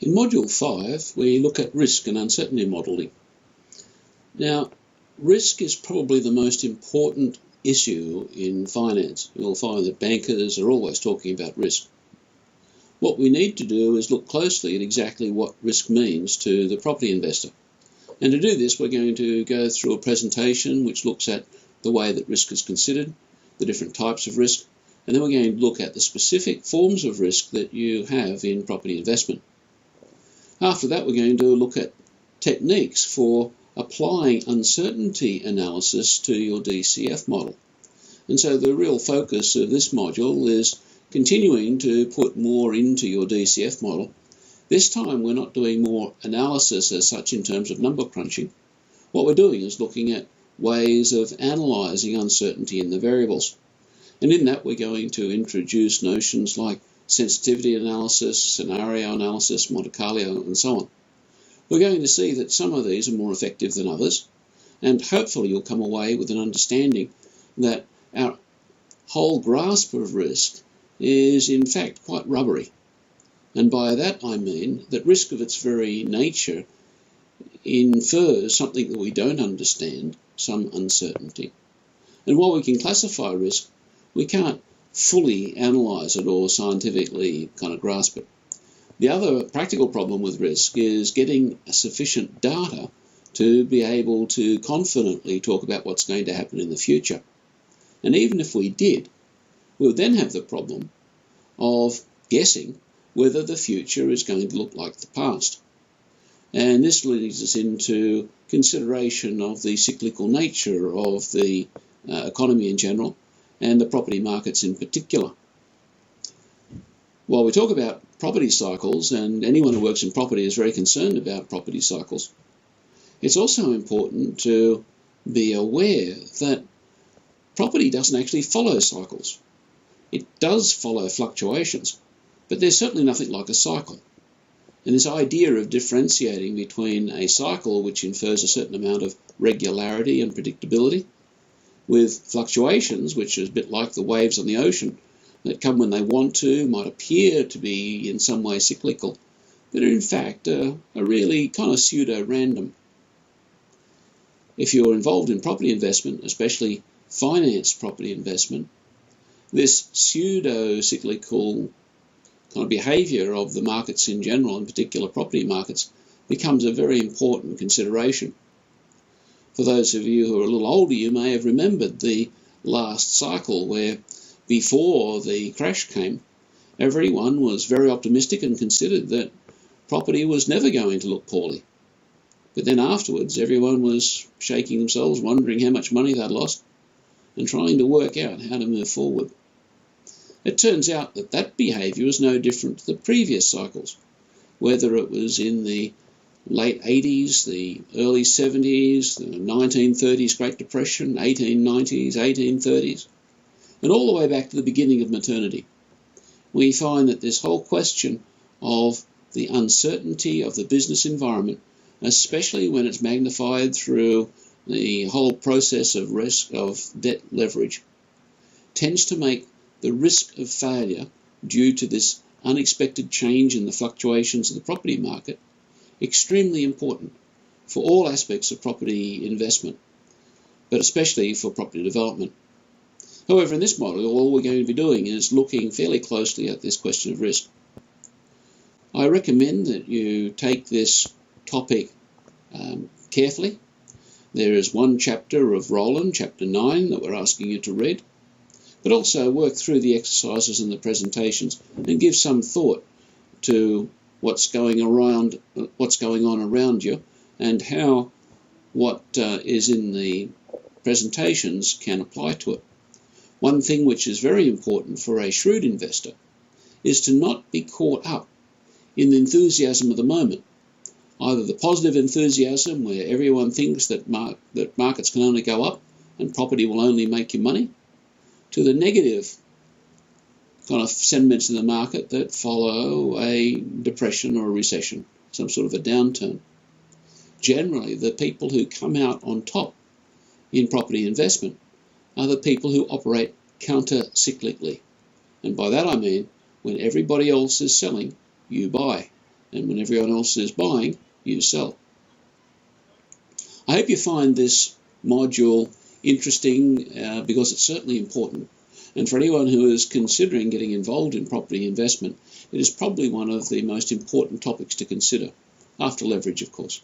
In Module 5, we look at risk and uncertainty modelling. Now, risk is probably the most important issue in finance. You'll find that bankers are always talking about risk. What we need to do is look closely at exactly what risk means to the property investor. And to do this, we're going to go through a presentation which looks at the way that risk is considered, the different types of risk, and then we're going to look at the specific forms of risk that you have in property investment. After that, we're going to look at techniques for applying uncertainty analysis to your DCF model. And so the real focus of this module is continuing to put more into your DCF model. This time we're not doing more analysis as such in terms of number crunching. What we're doing is looking at ways of analysing uncertainty in the variables. And in that we're going to introduce notions like sensitivity analysis, scenario analysis, Monte Carlo, and so on. We're going to see that some of these are more effective than others, and hopefully you'll come away with an understanding that our whole grasp of risk is in fact quite rubbery. And by that I mean that risk of its very nature infers something that we don't understand, some uncertainty. And while we can classify risk, we can't fully analyse it or scientifically kind of grasp it. The other practical problem with risk is getting sufficient data to be able to confidently talk about what's going to happen in the future. And even if we did, we would then have the problem of guessing whether the future is going to look like the past. And this leads us into consideration of the cyclical nature of the economy in general and the property markets in particular. While we talk about property cycles, and anyone who works in property is very concerned about property cycles, it's also important to be aware that property doesn't actually follow cycles. It does follow fluctuations, but there's certainly nothing like a cycle. And this idea of differentiating between a cycle, which infers a certain amount of regularity and predictability, with fluctuations, which is a bit like the waves on the ocean, that come when they want to, might appear to be in some way cyclical, but are in fact are really kind of pseudo-random. If you're involved in property investment, especially financed property investment, this pseudo-cyclical kind of behaviour of the markets in general, in particular property markets, becomes a very important consideration. For those of you who are a little older, you may have remembered the last cycle where, before the crash came, everyone was very optimistic and considered that property was never going to look poorly. But then afterwards, everyone was shaking themselves, wondering how much money they'd lost, and trying to work out how to move forward. It turns out that that behaviour is no different to the previous cycles, whether it was in the late 80s, the early 70s, the 1930s Great Depression, 1890s, 1830s, and all the way back to the beginning of modernity. We find that this whole question of the uncertainty of the business environment, especially when it's magnified through the whole process of risk of debt leverage, tends to make the risk of failure due to this unexpected change in the fluctuations of the property market extremely important for all aspects of property investment, but especially for property development. However, in this model, all we're going to be doing is looking fairly closely at this question of risk. I recommend that you take this topic carefully. There is one chapter of Roland, chapter 9, that we're asking you to read, but also work through the exercises and the presentations and give some thought to what's going on around you and how what is in the presentations can apply to it. One thing which is very important for a shrewd investor is to not be caught up in the enthusiasm of the moment, either the positive enthusiasm where everyone thinks that markets can only go up and property will only make you money, to the negative kind of sentiments in the market that follow a depression or a recession, some sort of a downturn. Generally, the people who come out on top in property investment are the people who operate counter-cyclically. And by that I mean when everybody else is selling, you buy. and when everyone else is buying, you sell. I hope you find this module interesting because it's certainly important. And for anyone who is considering getting involved in property investment, it is probably one of the most important topics to consider, after leverage, of course.